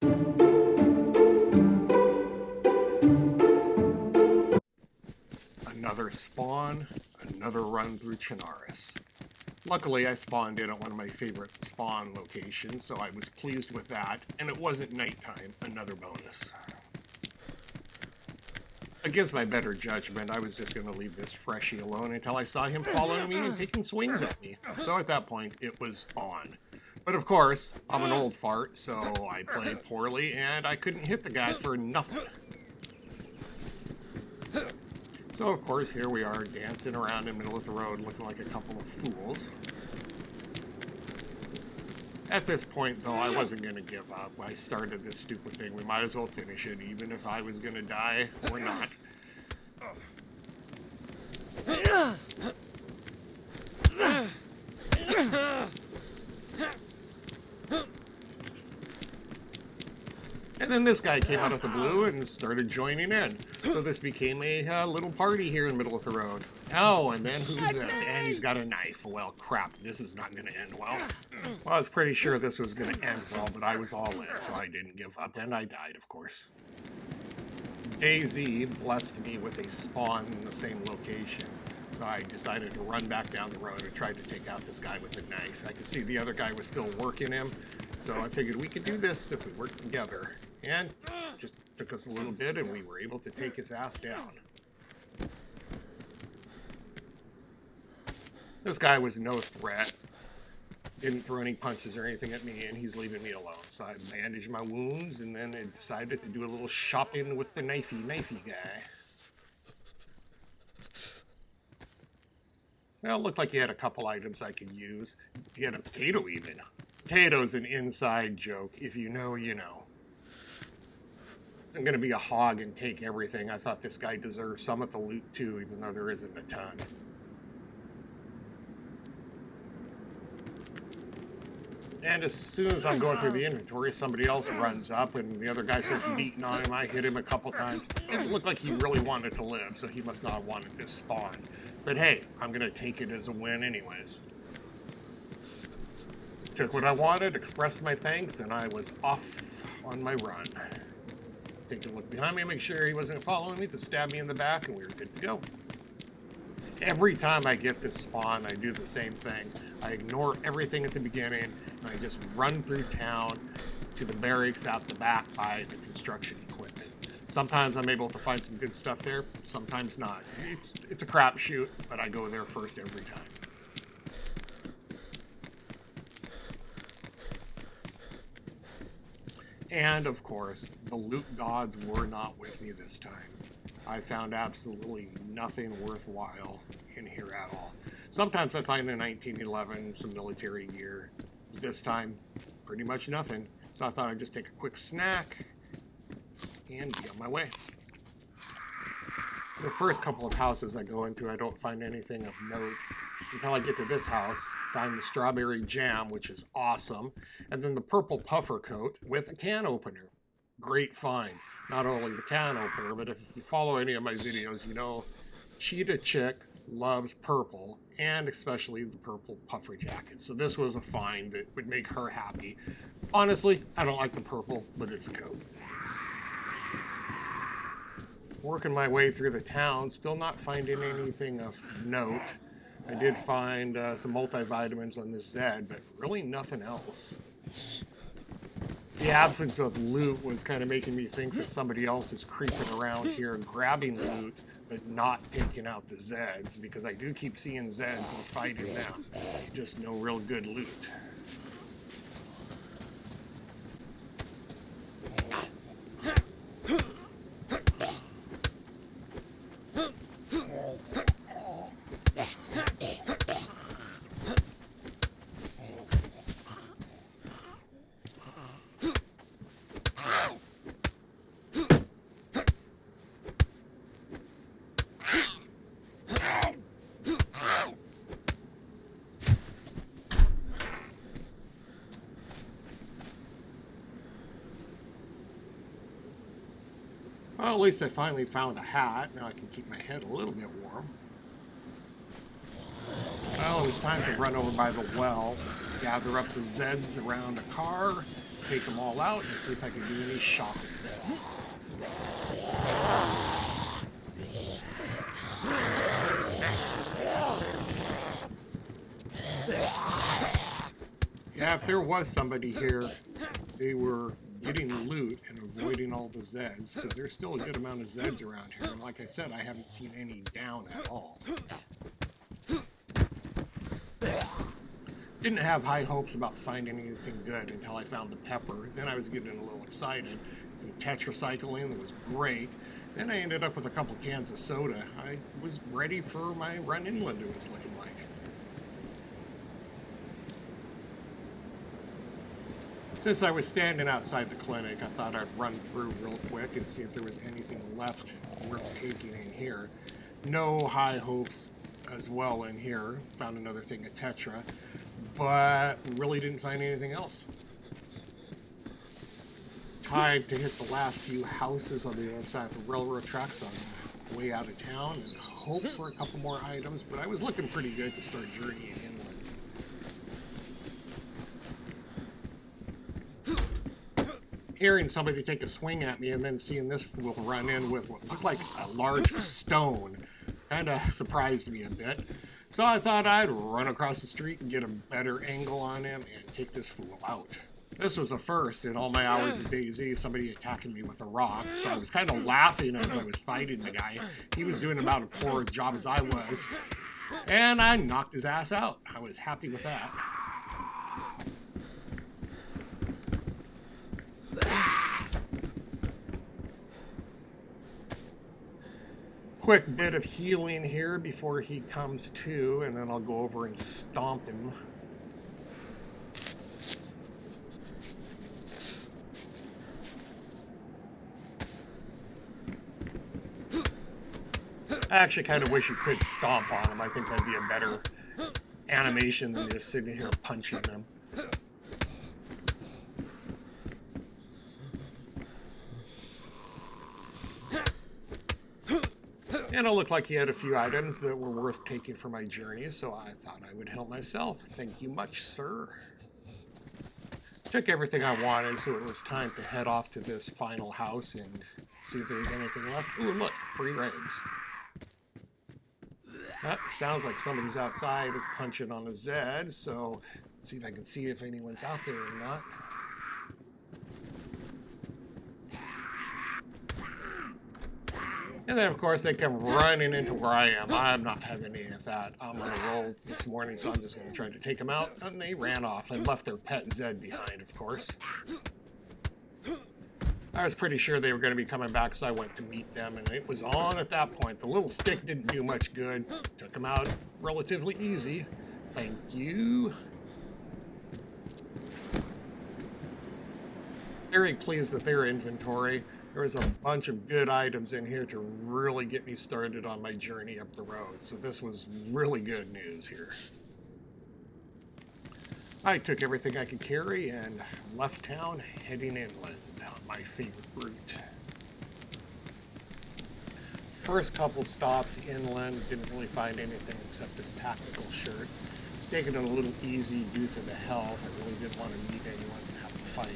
Another spawn, another run through Chinaris. Luckily, I spawned in at one of my favorite spawn locations, so I was pleased with that, and it wasn't nighttime, another bonus. Against my better judgment, I was just going to leave this freshie alone until I saw him following me and taking swings at me. So at that point, it was on. But of course, I'm an old fart, so I played poorly, and I couldn't hit the guy for nothing. So of course, here we are dancing around in the middle of the road looking like a couple of fools. At this point, though, I wasn't going to give up. I started this stupid thing. We might as well finish it, even if I was going to die or not. And then this guy came out of the blue and started joining in. So this became a little party here in the middle of the road. Oh, and then who's this? And he's got a knife. Well, crap, this is not going to end well. Well, I was pretty sure this was going to end well, but I was all in, so I didn't give up, and I died, of course. DayZ blessed me with a spawn in the same location. So I decided to run back down the road and tried to take out this guy with a knife. I could see the other guy was still working him, so I figured we could do this if we worked together. And just took us a little bit, and we were able to take his ass down. This guy was no threat. Didn't throw any punches or anything at me, and he's leaving me alone. So I bandaged my wounds, and then I decided to do a little shopping with the knifey guy. Well, it looked like he had a couple items I could use. He had a potato even. Potato's an inside joke. If you know, you know. I'm going to be a hog and take everything. I thought this guy deserved some of the loot too, even though there isn't a ton. And as soon as I'm going through the inventory, somebody else runs up and the other guy starts beating on him. I hit him a couple times. It looked like he really wanted to live, so he must not have wanted this spawn. But hey, I'm going to take it as a win anyways. Took what I wanted, expressed my thanks, and I was off on my run. Take a look behind me, make sure he wasn't following me, to stab me in the back, and we were good to go. Every time I get this spawn, I do the same thing. I ignore everything at the beginning, and I just run through town to the barracks out the back by the construction equipment. Sometimes I'm able to find some good stuff there, sometimes not. It's a crapshoot, but I go there first every time. And of course, the loot gods were not with me this time. I found absolutely nothing worthwhile in here at all. Sometimes I find a 1911, some military gear. This time, pretty much nothing. So I thought I'd just take a quick snack and be on my way. The first couple of houses I go into, I don't find anything of note until I get to this house, find the strawberry jam, which is awesome, and then the purple puffer coat with a can opener. Great find. Not only the can opener, but if you follow any of my videos, you know Cheetah Chick loves purple, and especially the purple puffer jacket. So this was a find that would make her happy. Honestly, I don't like the purple, but it's a coat. Working my way through the town, still not finding anything of note. I did find some multivitamins on this Zed, but really nothing else. The absence of loot was kind of making me think that somebody else is creeping around here grabbing loot, but not taking out the Zeds, because I do keep seeing Zeds and fighting them. Just no real good loot. Well, at least I finally found a hat. Now I can keep my head a little bit warm. Well, it was time to run over by the well, gather up the Zeds around a car, take them all out and see if I can do any shopping. Yeah, if there was somebody here, they were getting loot and avoiding all the Zeds, because there's still a good amount of Zeds around here. And like I said, I haven't seen any down at all. Didn't have high hopes about finding anything good until I found the pepper. Then I was getting a little excited. Some tetracycline that was great. Then I ended up with a couple cans of soda. I was ready for my run inland, it was looking like. Since I was standing outside the clinic, I thought I'd run through real quick and see if there was anything left worth taking in here. No high hopes as well in here. Found another thing of Tetra, but really didn't find anything else. Time to hit the last few houses on the other side of the railroad tracks on the way out of town and hope for a couple more items, but I was looking pretty good to start journeying inland. Hearing somebody take a swing at me and then seeing this fool run in with what looked like a large stone kind of surprised me a bit. So I thought I'd run across the street and get a better angle on him and take this fool out. This was a first in all my hours of DayZ, somebody attacking me with a rock, so I was kind of laughing as I was fighting the guy. He was doing about as poor a job as I was, and I knocked his ass out. I was happy with that. Quick bit of healing here before he comes to, and then I'll go over and stomp him. I actually kind of wish you could stomp on him. I think that'd be a better animation than just sitting here punching them. And it looked like he had a few items that were worth taking for my journey, so I thought I would help myself. Thank you much, sir. Took everything I wanted, so it was time to head off to this final house and see if there was anything left. Ooh, look, free regs. That sounds like somebody's outside punching on a Zed, so let's see if I can see if anyone's out there or not. And then, of course, they come running into where I am. I'm not having any of that. I'm on a roll this morning, so I'm just going to try to take them out. And they ran off and left their pet Zed behind, of course. I was pretty sure they were going to be coming back, so I went to meet them, and it was on at that point. The little stick didn't do much good. Took them out relatively easy. Thank you. Very pleased with their inventory. There was a bunch of good items in here to really get me started on my journey up the road. So this was really good news here. I took everything I could carry and left town heading inland on my favorite route. First couple stops inland, didn't really find anything except this tactical shirt. It's taking it a little easy due to the health. I really didn't want to meet anyone and have to fight.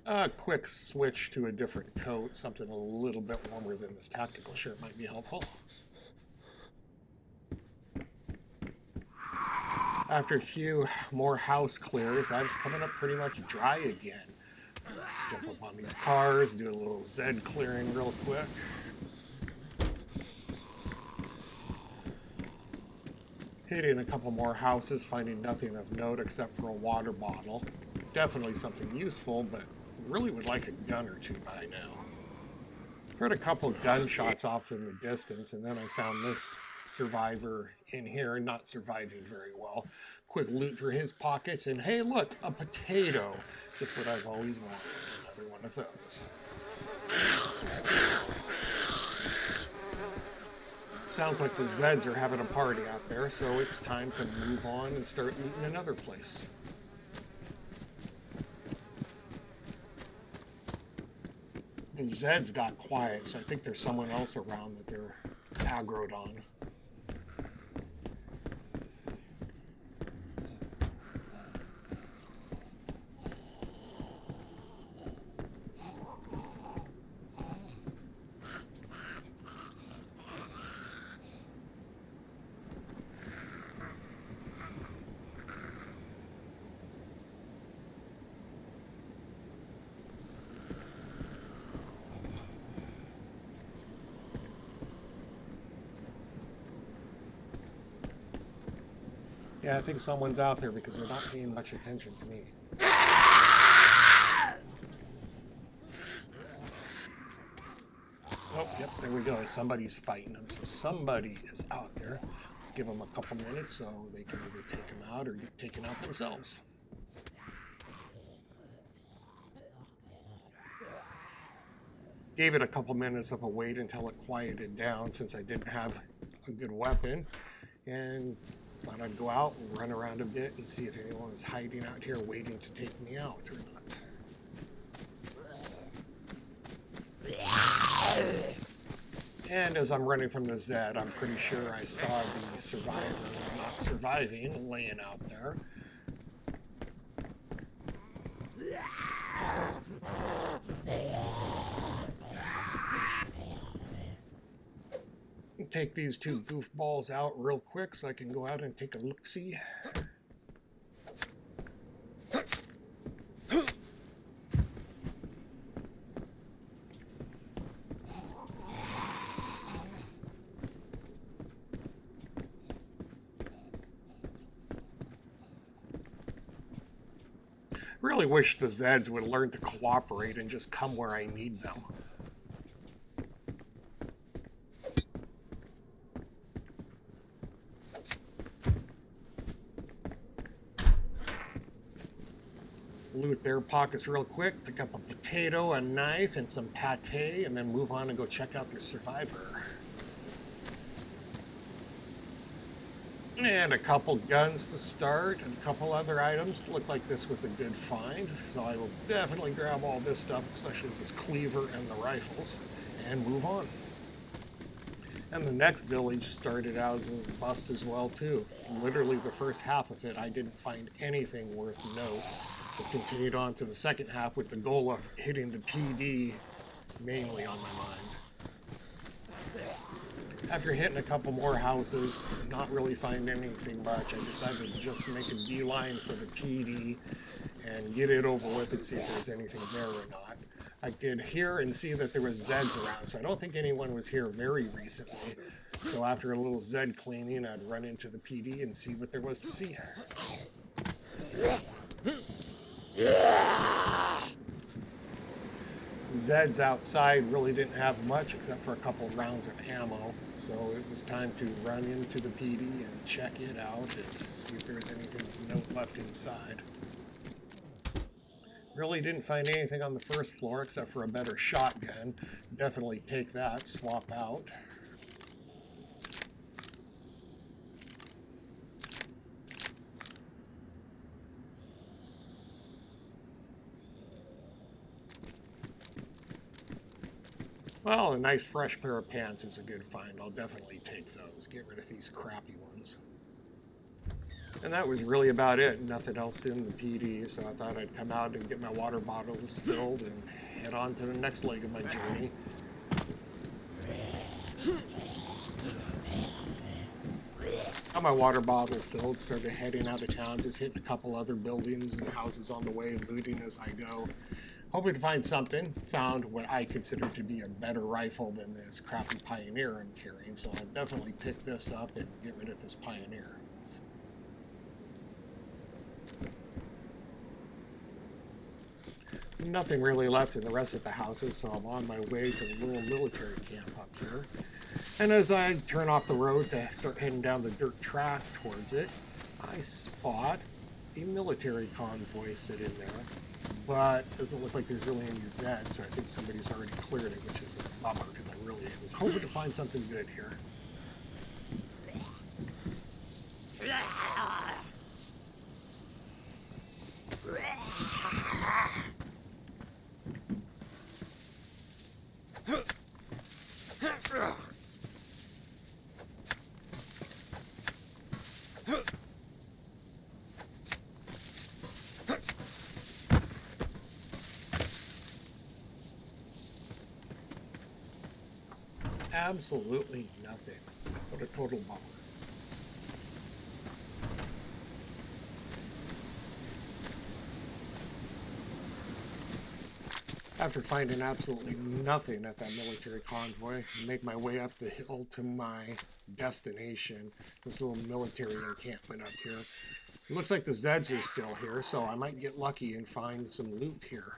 A quick switch to a different coat, something a little bit warmer than this tactical shirt might be helpful. After a few more house clears, I was coming up pretty much dry again. Jump up on these cars, do a little Zed clearing real quick. Hitting a couple more houses, finding nothing of note except for a water bottle. Definitely something useful, but really would like a gun or two by now. Heard a couple gunshots off in the distance, and then I found this survivor in here, not surviving very well. Quick loot through his pockets, and hey, look, a potato. Just what I've always wanted, another one of those. Sounds like the Zeds are having a party out there, so it's time to move on and start looting another place. The Zeds got quiet, so I think there's someone else around that they're aggroed on. Yeah, I think someone's out there because they're not paying much attention to me. Oh, yep, there we go. Somebody's fighting them. So somebody is out there. Let's give them a couple minutes so they can either take them out or get taken out themselves. Gave it a couple minutes of a wait until it quieted down since I didn't have a good weapon. And thought I'd go out and run around a bit and see if anyone was hiding out here waiting to take me out or not. And as I'm running from the Zed, I'm pretty sure I saw the survivor not surviving laying out there. Take these two goofballs out real quick so I can go out and take a look-see. Really wish the Zeds would learn to cooperate and just come where I need them. Loot their pockets real quick, pick up a potato, a knife, and some pate, and then move on and go check out their survivor. And a couple guns to start, and a couple other items. Looked like this was a good find, so I will definitely grab all this stuff, especially this cleaver and the rifles, and move on. And the next village started out as a bust as well, too. Literally the first half of it, I didn't find anything worth note. So continued on to the second half with the goal of hitting the PD mainly on my mind. After hitting a couple more houses, not really finding anything much, I decided to just make a beeline for the PD and get it over with and see if there's anything there or not. I did hear and see that there was Zeds around, so I don't think anyone was here very recently. So after a little Zed cleaning, I'd run into the PD and see what there was to see. Zeds outside really didn't have much except for a couple of rounds of ammo, so it was time to run into the PD and check it out and see if there was anything of note left inside. Really didn't find anything on the first floor except for a better shotgun. Definitely take that, swap out. Well, a nice fresh pair of pants is a good find. I'll definitely take those. Get rid of these crappy ones. And that was really about it. Nothing else in the PD, so I thought I'd come out and get my water bottles filled and head on to the next leg of my journey. Got my water bottle filled, started heading out of town, just hitting a couple other buildings and houses on the way, looting as I go. Hoping to find something. Found what I consider to be a better rifle than this crappy Pioneer I'm carrying, so I'll definitely pick this up and get rid of this Pioneer. Nothing really left in the rest of the houses, so I'm on my way to the little military camp up here. And as I turn off the road to start heading down the dirt track towards it, I spot a military convoy sitting there. but it doesn't look like there's really any Zeds, so I think somebody's already cleared it, which is a bummer because I really was hoping to find something good here. Absolutely nothing. What a total bummer. After finding absolutely nothing at that military convoy, I make my way up the hill to my destination, this little military encampment up here. It looks like the Zeds are still here, so I might get lucky and find some loot here.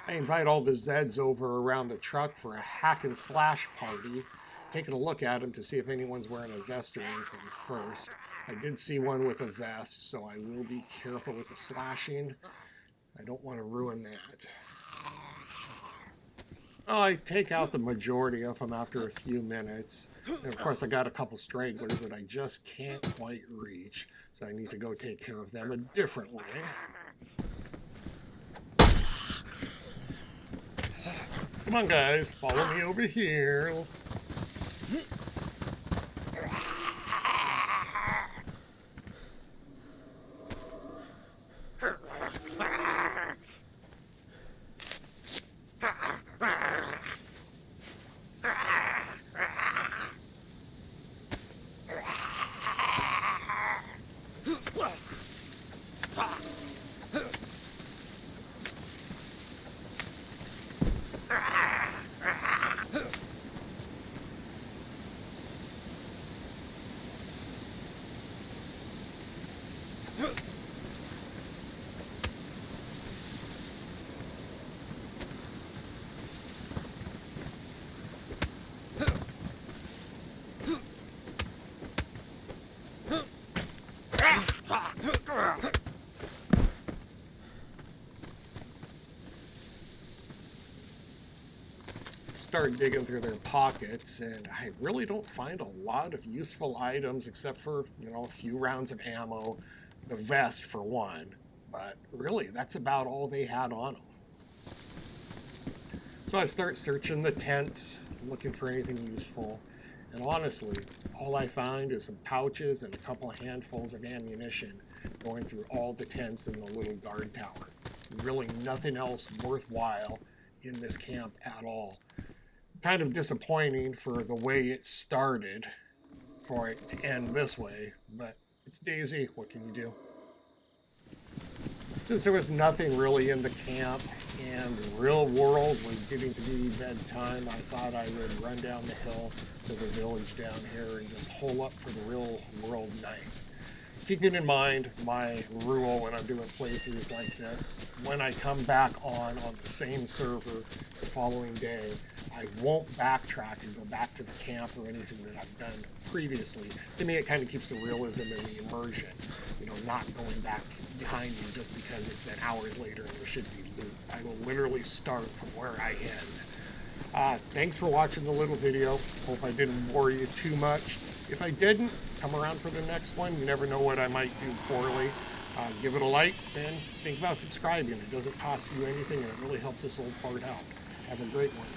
I invite all the Zeds over around the truck for a hack and slash party, taking a look at them to see if anyone's wearing a vest or anything first. I did see one with a vest, so I will be careful with the slashing. I don't want to ruin that. Oh, I take out the majority of them after a few minutes. And of course, I got a couple stragglers that I just can't quite reach, so I need to go take care of them a different way. Come on, guys, follow me over here. Start digging through their pockets, and I really don't find a lot of useful items except for, a few rounds of ammo, the vest for one, but really that's about all they had on them. So I start searching the tents, looking for anything useful, and honestly, all I find is some pouches and a couple of handfuls of ammunition going through all the tents in the little guard tower. Really nothing else worthwhile in this camp at all. Kind of disappointing for the way it started, for it to end this way, but it's DayZ, what can you do? Since there was nothing really in the camp and the real world was getting to be bedtime, I thought I would run down the hill to the village down here and just hole up for the real world night. Keeping in mind my rule when I'm doing playthroughs like this, when I come back on the same server the following day, I won't backtrack and go back to the camp or anything that I've done previously. To me, it kind of keeps the realism and the immersion, not going back behind you just because it's been hours later and there should be loot. I will literally start from where I end. Thanks for watching the little video. Hope I didn't bore you too much. If I didn't, come around for the next one. You never know what I might do poorly. Give it a like and think about subscribing. It doesn't cost you anything and it really helps this old fart out. Have a great one.